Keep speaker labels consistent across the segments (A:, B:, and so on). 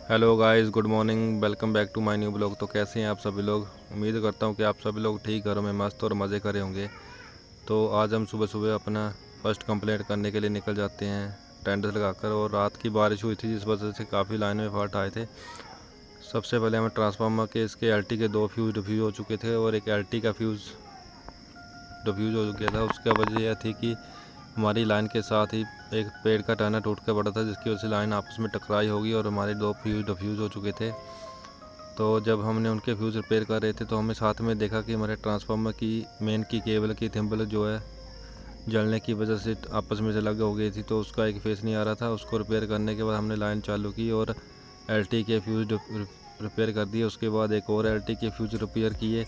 A: Hello guys, good morning, welcome back to my new blog. तो कैसे हैं आप सभी लोग। उम्मीद करता हूं कि आप सभी लोग ठीक, घरों में मस्त और मज़े करे होंगे। तो आज हम सुबह सुबह अपना फर्स्ट कंप्लीट करने के लिए निकल जाते हैं टेंट लगाकर। और रात की बारिश हुई थी जिस वजह से काफ़ी लाइन में फॉल्ट आए थे। सबसे पहले हमें ट्रांसफार्मर के इसके एलटी के 2 फ्यूज़ डिफ्यूज़ हो चुके थे और एक एलटी का फ्यूज़ डिफ्यूज़ हो गया था। उसका वजह यह थी कि हमारी लाइन के साथ ही एक पेड़ का टहना टूट कर पड़ा था, जिसकी वजह से लाइन आपस में टकराई होगी और हमारे 2 फ्यूज़ डिफ्यूज़ हो चुके थे। तो जब हमने उनके फ्यूज़ रिपेयर कर रहे थे तो हमें साथ में देखा कि हमारे ट्रांसफार्मर की मेन की केबल की थिम्बल जो है जलने की वजह से आपस में से अलग हो गई थी, तो उसका एक फेस नहीं आ रहा था। उसको रिपेयर करने के बाद हमने लाइन चालू की और एलटी के फ्यूज़ रिपेयर कर दिए। उसके बाद एक और एलटी के फ्यूज़ रिपेयर किए।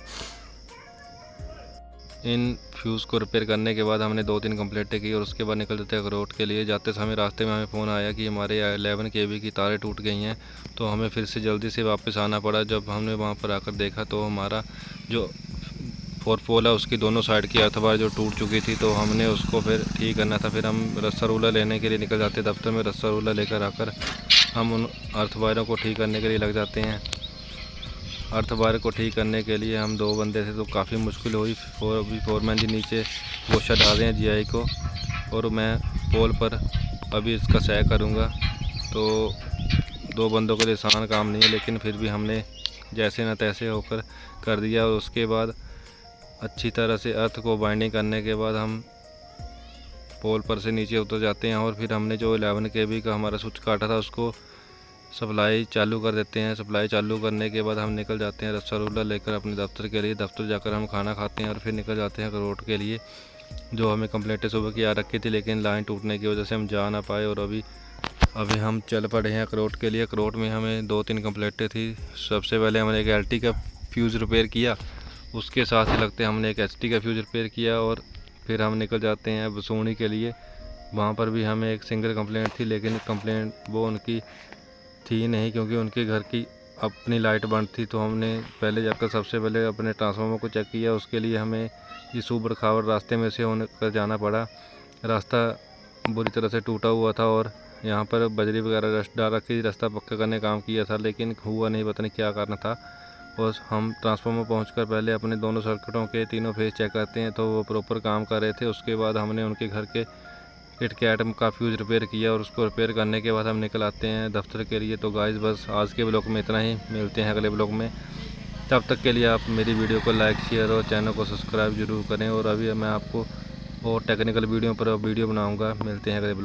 A: इन फ्यूज़ को रिपेयर करने के बाद हमने 2-3 कंप्लीटें की और उसके बाद निकल जाते अखरोट के लिए। जाते समय रास्ते में हमें फ़ोन आया कि हमारे 11 केवी की तारें टूट गई हैं। तो हमें फिर से जल्दी से वापस आना पड़ा। जब हमने वहां पर आकर देखा तो हमारा जो 4 पोल है उसकी दोनों साइड की अर्थ वायर जो टूट चुकी थी, तो हमने उसको फिर ठीक करना था। फिर हम रस्सा रूलर लेने के लिए निकल जाते दफ्तर में। रस्सा रूलर लेकर आकर हम उन अर्थ वायरों को ठीक करने के लिए लग जाते हैं। अर्थ वायर को ठीक करने के लिए हम 2 बंदे थे तो काफ़ी मुश्किल हुई। फोरमैन जी नीचे गोशा डाल रहे हैं जीआई को और मैं पोल पर अभी इसका सह करूँगा। तो 2 बंदों के लिए आसान काम नहीं है, लेकिन फिर भी हमने जैसे न तैसे होकर कर दिया। और उसके बाद अच्छी तरह से अर्थ को बाइंडिंग करने के बाद हम पोल पर से नीचे उतर जाते हैं और फिर हमने जो 11 केवी का हमारा स्विच काटा था उसको सप्लाई चालू कर देते हैं। सप्लाई चालू करने के बाद हम निकल जाते हैं रस्सा रूलर लेकर अपने दफ्तर के लिए। दफ्तर जाकर हम खाना खाते हैं और फिर निकल जाते हैं अखरोट के लिए, जो हमें कंप्लीटें सुबह की आ रखी थी, लेकिन लाइन टूटने की वजह से हम जा ना पाए। और अभी हम चल पड़े हैं अखरोट के लिए। अखरोट में हमें 2-3 कंप्लीटें थी। सबसे पहले हमने एक एलटी का फ्यूज़ रिपेयर किया, उसके साथ ही लगते हमने एक एचटी का फ्यूज़ रिपेयर किया और फिर हम निकल जाते हैं बसूनी के लिए। वहाँ पर भी हमें एक सिंगल कंप्लेंट थी, लेकिन कंप्लेंट वो उनकी थी नहीं, क्योंकि उनके घर की अपनी लाइट बंद थी। तो हमने पहले जाकर सबसे पहले अपने ट्रांसफार्मर को चेक किया। उसके लिए हमें इस ऊबड़ खाबड़ रास्ते में से होकर जाना पड़ा। रास्ता बुरी तरह से टूटा हुआ था और यहाँ पर बजरी वगैरह डाल रखी थी। रास्ता पक्का करने काम किया था, लेकिन हुआ नहीं, पता नहीं क्या कारण था। और हम ट्रांसफार्मर पहुंचकर पहले अपने दोनों सर्किटों के तीनों फेज चेक करते हैं, तो वो प्रॉपर काम कर रहे थे। उसके बाद हमने उनके घर के किट के आइटम का फ्यूज़ रिपेयर किया और उसको रिपेयर करने के बाद हम निकल आते हैं दफ्तर के लिए। तो गाइस बस आज के ब्लॉग में इतना ही, मिलते हैं अगले ब्लॉग में। तब तक के लिए आप मेरी वीडियो को लाइक, शेयर और चैनल को सब्सक्राइब जरूर करें। और अभी मैं आपको और टेक्निकल वीडियो पर वीडियो बनाऊंगा। मिलते हैं अगले ब्लॉग।